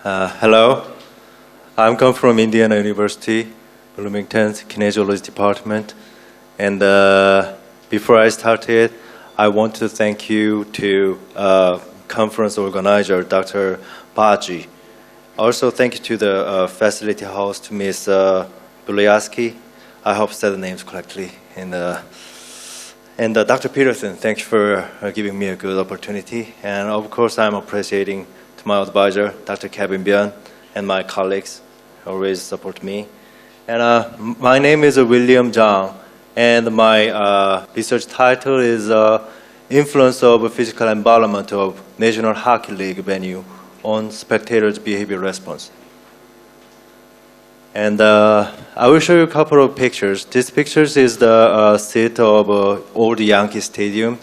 Hello, I'm come from Indiana University, Bloomington's Kinesiology Department, and before I started, I want to thank you to conference organizer Dr. Baji. Also, thank you to the facility host, Ms. Buliaski. I hope I said the names correctly. And Dr. Peterson, thank you for giving me a good opportunity. And of course, I'm appreciating to my advisor, Dr. Kevin Byun, and my colleagues who always support me. And my name is William Jang, and my research title is Influence of Physical Environment of National Hockey League Venue on Spectators' Behavior Response. And I will show you a couple of pictures. These pictures is the seat of old Yankee Stadium.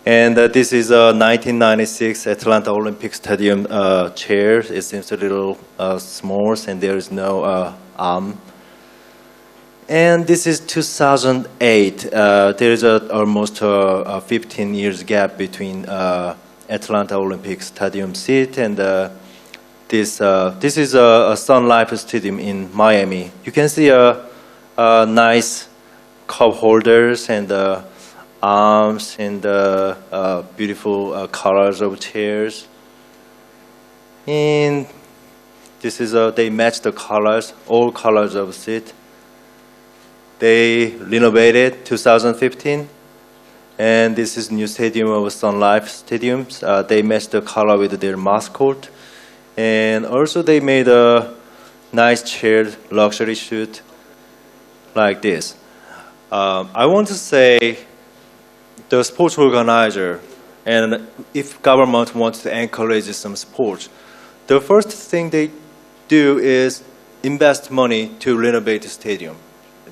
And this is a 1996 Atlanta Olympic Stadium chair. It seems a little small, and there is no arm. And this is 2008. There is almost a 15 years gap between Atlanta Olympic Stadium seat and this is a Sun Life Stadium in Miami. You can see a nice cup holders and arms and beautiful colors of chairs. And this is they match the colors, all colors of seat. They renovated 2015, and this is new stadium of Sun Life Stadiums. They match the color with their mascot. And also they made a nice chair, luxury suite like this. I want to say the sports organizer, and if government wants to encourage some sports, the first thing they do is invest money to renovate the stadium.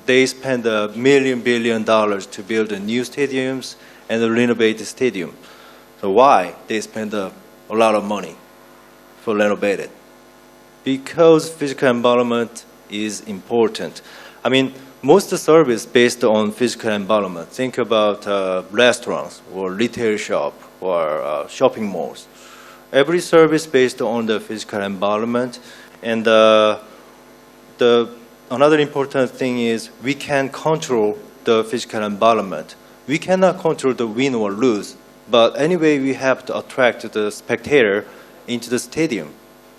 They spend $1 billion to build new stadiums and renovate the stadium. So why they spend a lot of money for renovated? Because physical environment is important. I mean, most service based on physical environment. Think about restaurants or retail shop or shopping malls. Every service based on the physical environment. And another important thing is we can control the physical environment. We cannot control the win or lose, but anyway, we have to attract the spectator into the stadium.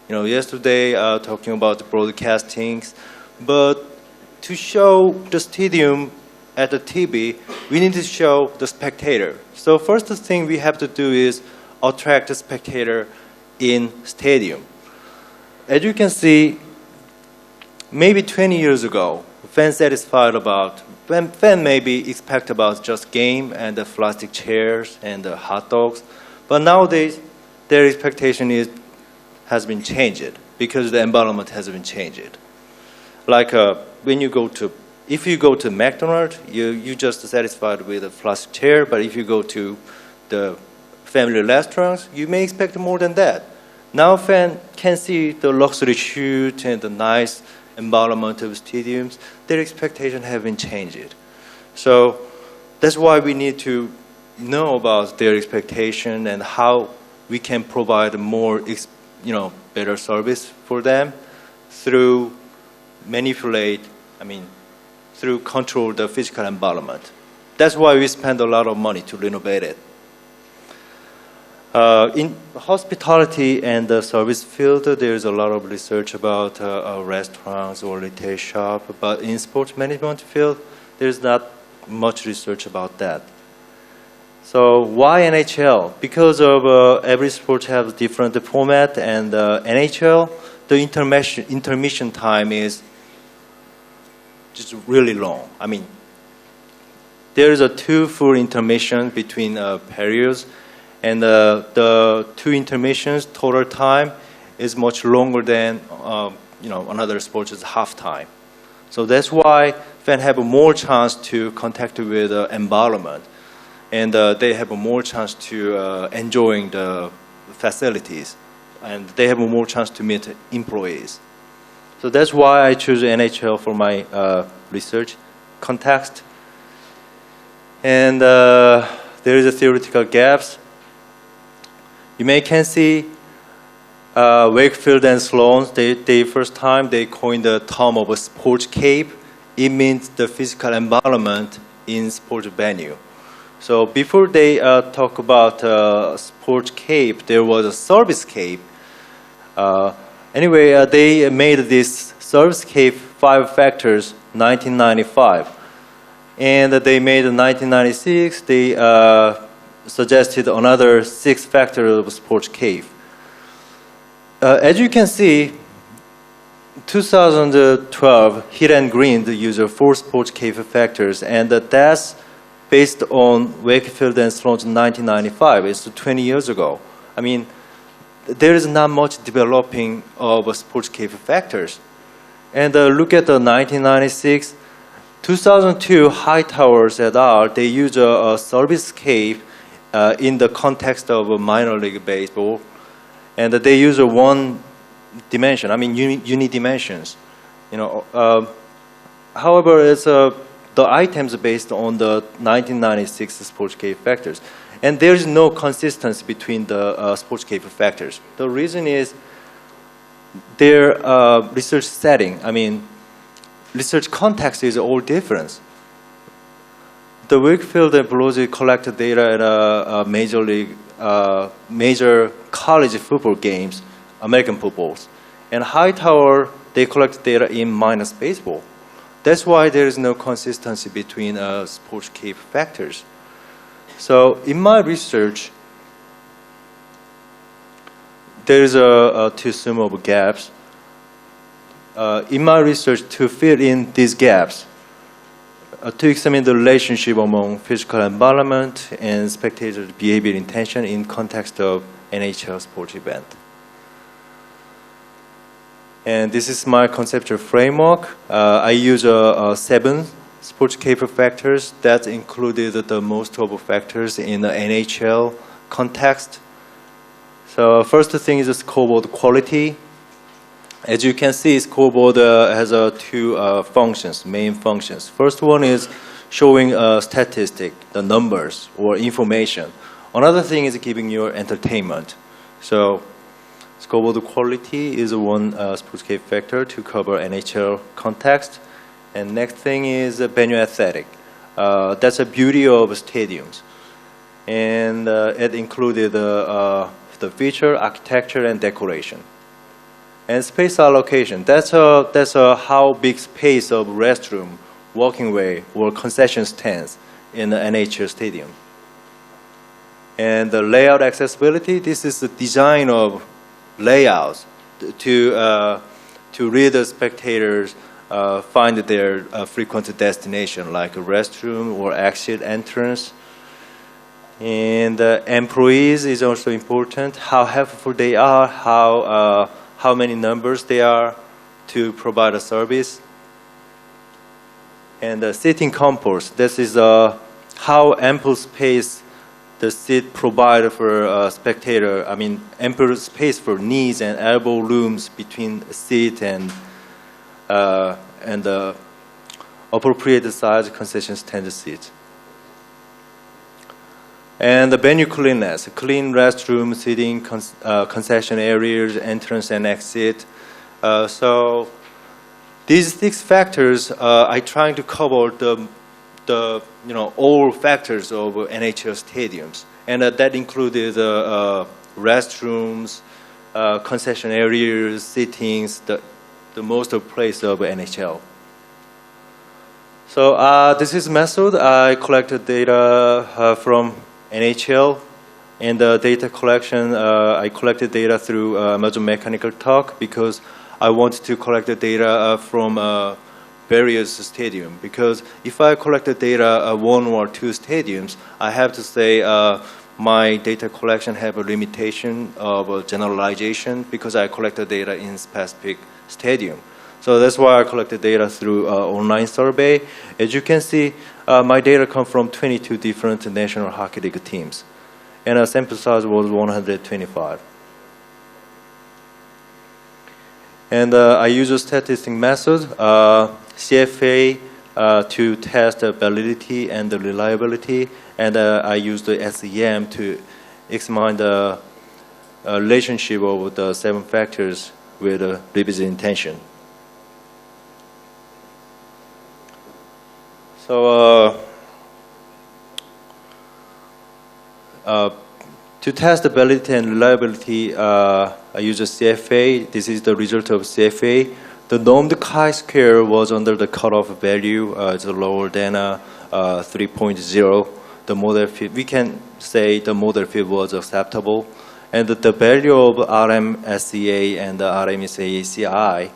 You know, yesterday talking about the broadcastings, but to show the stadium at the TV, we need to show the spectator. So first thing we have to do is attract the spectator in stadium. As you can see, maybe 20 years ago, fans maybe expect about just game and the plastic chairs and the hot dogs, but nowadays their expectation has been changed because the environment has been changed. Like if you go to McDonald's, you just satisfied with a plastic chair, but if you go to the family restaurants, you may expect more than that. Now fans can see the luxury suite and the nice environment of stadiums. Their expectations have been changed. So that's why we need to know about their expectation and how we can provide more, better service for them through through control the physical environment. That's why we spend a lot of money to renovate it. In hospitality and the service field, there's a lot of research about restaurants or retail shop, but in sports management field, there's not much research about that. So why NHL? Because of every sport has different format, and NHL, the intermission time is just really long. I mean, there is a 2 full intermission between periods, and the 2 intermissions total time is much longer than another sport is half time. So that's why fans have more chance to contact with the environment, and they have more chance to enjoying the facilities, and they have more chance to meet employees. So that's why I choose NHL for my research context. And there is a theoretical gaps. You can see Wakefield and Sloan, they first time they coined the term of a sportscape. It means the physical environment in sports venue. So before they talk about sportscape, there was a servicecape. Anyway, they made this servicecape 5 factors 1995. And they made in 1996, they suggested another 6 factors of sportscape. As you can see, 2012, Hit and Green used 4 sportscape factors, and that's based on Wakefield and Sloan's 1995. It's 20 years ago. I mean, there is not much developing of sportscape factors. And look at the 1996, 2002 Hightowers et al. They use a servicecape in the context of minor league baseball, and they use one dimension. I mean, unidimensions. You know, however, it's the items based on the 1996 sportscape factors, and there is no consistency between the sportscape factors. The reason is their research setting. I mean, research context is all different. The Wakefield and Pelosi collected data at a major league, major college football games, American footballs, and Hightower they collect data in minors baseball. That's why there is no consistency between sportscape factors. So in my research, there is a two sum of gaps. In my research, to fill in these gaps, to examine the relationship among physical environment and spectator behavior intention in context of NHL sports event. And this is my conceptual framework. I use 7 sportscape factors that included the most of the factors in the NHL context. So first thing is the scoreboard quality. As you can see, scoreboard has 2 functions, main functions. First one is showing a statistic, the numbers or information. Another thing is giving you entertainment. So scoreboard quality is one sportscape factor to cover NHL context. And next thing is venue aesthetic. That's the beauty of stadiums. And it included the feature, architecture, and decoration. And space allocation. That's how big space of restroom, walking way, or concession stands in the NHL stadium. And the layout accessibility. This is the design of layouts to read the spectators find their frequent destination, like a restroom or exit entrance. And employees is also important. How helpful they are, how many numbers they are to provide a service. And the seating comfort. This is how ample space the seat provided for a spectator. I mean, ample space for knees and elbow rooms between the seat and the appropriate size concession stand seat. And the venue cleanliness, clean restroom, seating, concession areas, entrance and exit. So these 6 factors, I trying to cover the all factors of NHL stadiums, and that included restrooms, concession areas, seatings, the most of place of NHL. So this is method. I collected data from NHL, and the data collection, I collected data through Amazon Mechanical Turk because I wanted to collect the data from various stadiums. Because if I collect the data 1 or 2 stadiums, I have to say my data collection have a limitation of generalization because I collected data in specific stadium. So that's why I collected data through online survey. As you can see, my data come from 22 different National Hockey League teams. And our sample size was 125. And I use a statistic method, CFA, to test the validity and the reliability. And I use the SEM to examine the relationship of the 7 factors with revisit intention. So to test the validity and reliability, I use a CFA. This is the result of CFA. The normed chi-square was under the cutoff value. It's lower than 3.0. The model fit, we can say the model fit was acceptable. And the value of RMSEA and the RMSEA-CI,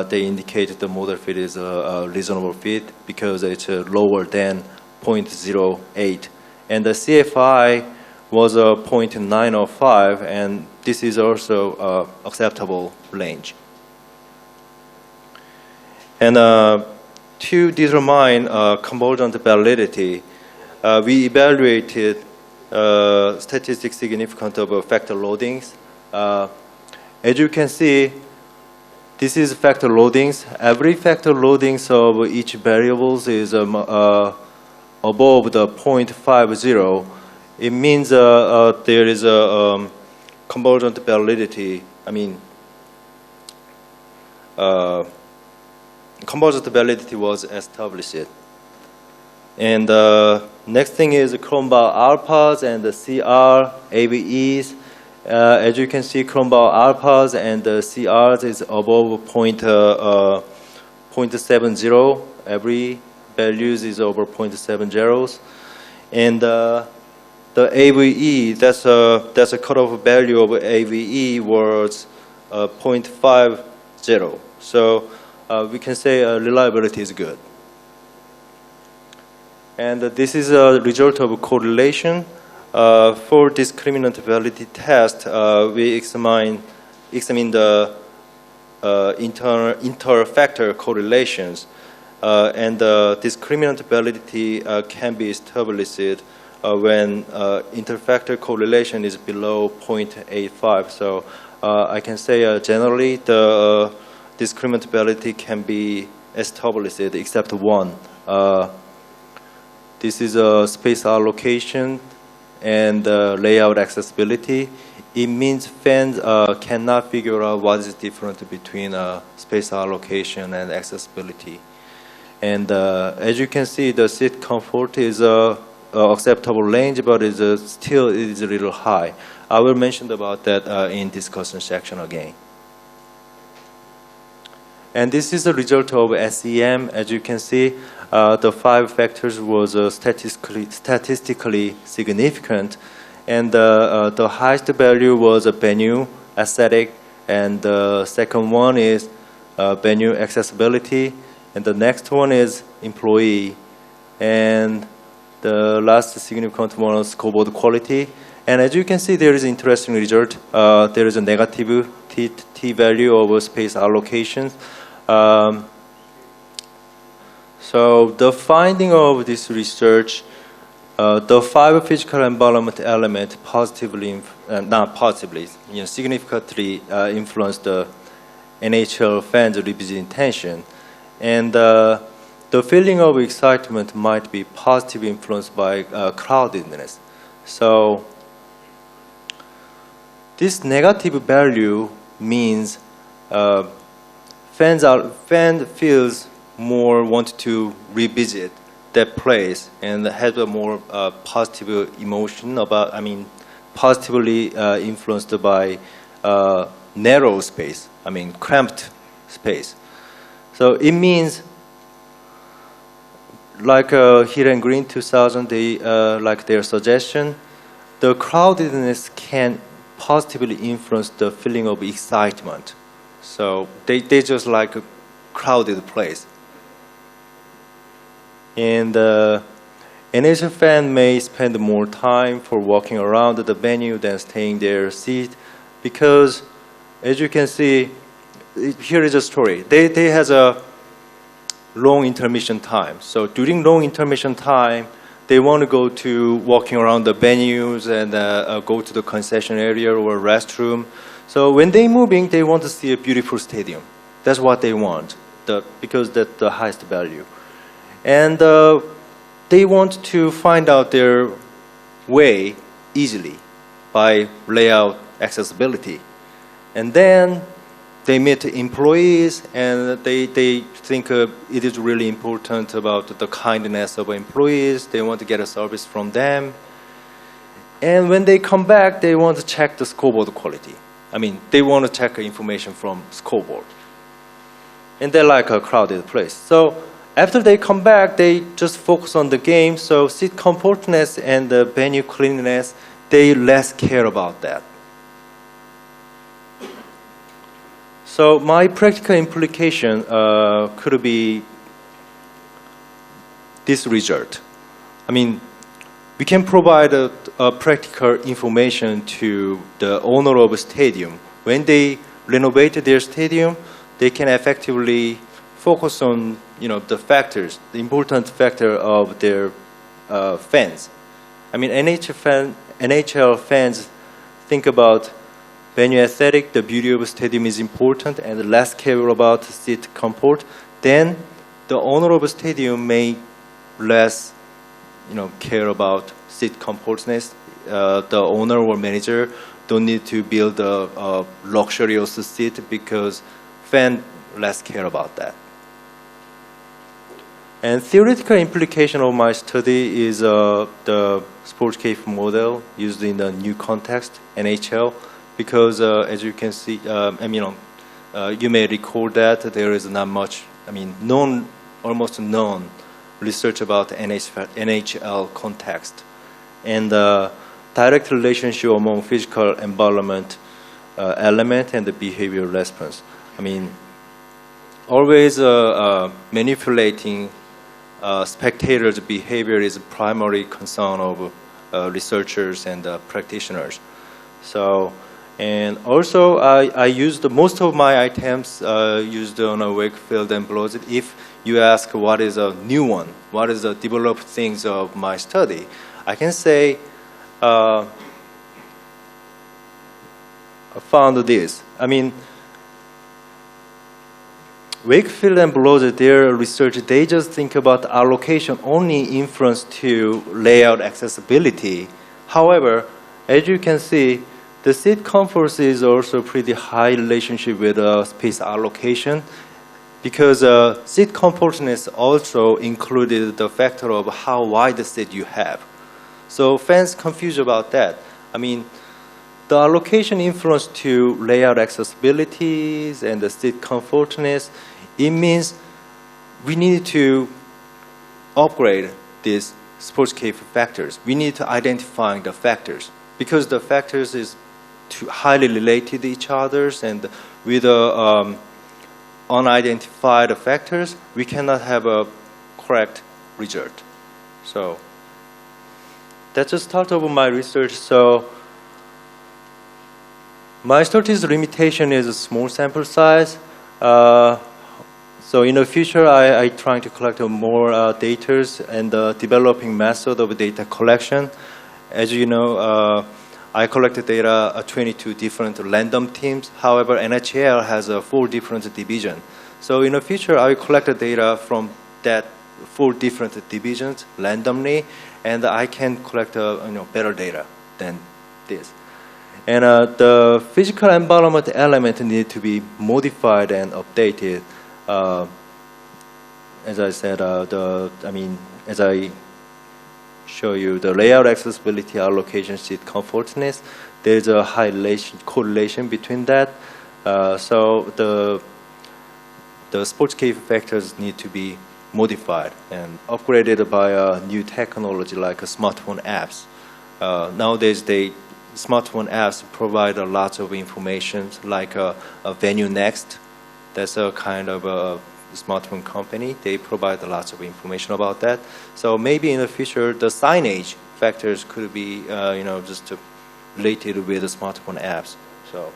they indicate the model fit is a reasonable fit because it's lower than 0.08. And the CFI was a 0.905, and this is also acceptable range. And to determine convergent validity, we evaluated statistic significance of factor loadings. As you can see, this is factor loadings. Every factor loadings of each variables is above the 0.50. It means there is a convergent validity. I mean, convergent validity was established. And next thing is Cronbach alphas and the CR, AVEs. As you can see, Cronbach alphas and the CRs is above 0.70. Every values is over 0.70. And the AVE, that's a cutoff value of AVE was 0.50. So we can say reliability is good. And this is a result of a correlation. For discriminant validity test, we examine the inter-factor correlations. And discriminant validity can be established when inter-factor correlation is below 0.85. So I can say generally the discriminant validity can be established except one. This is a space allocation and layout accessibility. It means fans cannot figure out what is different between space allocation and accessibility. And as you can see, the seat comfort is acceptable range, but still it is a little high. I will mention about that in discussion section again. And this is the result of SEM. As you can see, the 5 factors was statistically significant, and the highest value was venue, aesthetic, and the second one is venue accessibility, and the next one is employee, and the last significant one is scoreboard quality. And as you can see, there is an interesting result. There is a negative t-value over space allocations. So the finding of this research, the 5 physical environment elements positively, not positively, significantly influenced the NHL fans' revisit intention, and the feeling of excitement might be positively influenced by crowdedness. So this negative value means fans feels more want to revisit that place and have a more positive emotion about, positively influenced by narrow space, cramped space. So it means, like Hill and Green 2000, they, like their suggestion, the crowdedness can positively influence the feeling of excitement. So they just like a crowded place. And NHL fan may spend more time for walking around the venue than staying their seat, because as you can see, here is a story. They has a long intermission time. So during long intermission time, they want to go to walking around the venues and go to the concession area or restroom. So when they moving, they want to see a beautiful stadium. That's what they want, because that's the highest value. And they want to find out their way easily by layout accessibility. And then they meet employees, and they think it is really important about the kindness of employees. They want to get a service from them. And when they come back, they want to check the scoreboard quality. I mean, they want to check information from scoreboard. And they're like a crowded place. So after they come back, they just focus on the game. So seat comfortness and the venue cleanliness, they less care about that. So my practical implication could be this result. I mean, we can provide a practical information to the owner of a stadium. When they renovate their stadium, they can effectively focus on the factors, the important factor of their fans. I mean, NHL fans think about venue aesthetic, the beauty of a stadium is important, and less care about seat comfort. Then the owner of a stadium may less care about seat comfortness. The owner or manager don't need to build a luxurious seat because fans less care about that. And theoretical implication of my study is the sportscape model used in the new context, NHL, because as you can see, you may recall that there is not much, almost none research about NHL context and direct relationship among physical environment element and the behavior response. I mean, always manipulating spectators' behavior is a primary concern of researchers and practitioners. So, and also I used most of my items used on a Wakefield and Blodgett. If you ask what is a new one, what is the developed things of my study, I can say I found this. I mean, Wakefield and Blodgett, their research, they just think about allocation only influence to layout accessibility. However, as you can see, the seat comfort is also pretty high relationship with space allocation because seat comfortness also included the factor of how wide the seat you have. So fans confused about that. I mean, the allocation influence to layout accessibilities and the seat comfortness, it means we need to upgrade these sportscape factors. We need to identify the factors because the factors is too highly related to each other, and with unidentified factors, we cannot have a correct result. So that's the start of my research. So my study's limitation is a small sample size. So in the future, I trying to collect more data and developing method of data collection. As you know, I collected data 22 different random teams. However, NHL has 4 different divisions. So in the future, I will collect the data from that 4 different divisions randomly, and I can collect better data than this. And the physical environment element need to be modified and updated. As I said, as I show you the layout accessibility, allocation, seat comfortness, there's a high correlation between that. So the sportscape factors need to be modified and upgraded by a new technology like smartphone apps. Nowadays, smartphone apps provide a lot of information like a Venue Next. That's a kind of a smartphone company. They provide lots of information about that. So maybe in the future, the signage factors could be, just related with the smartphone apps. So,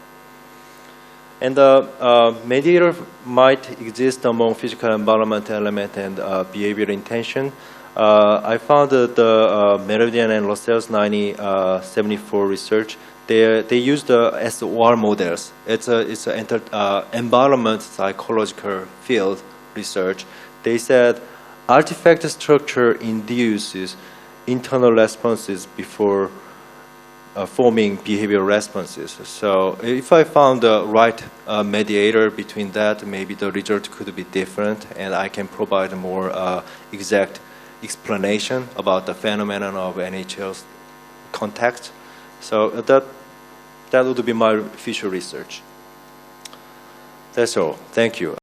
and the mediator might exist among physical environment element and behavior intention. I found that the Meridian and Lascelles 9074 research. They use the SOR models. It's an environment psychological field research. They said artifact structure induces internal responses before forming behavioral responses. So if I found the right mediator between that, maybe the result could be different, and I can provide a more exact explanation about the phenomenon of NHL's context. So that would be my future research. That's all. Thank you.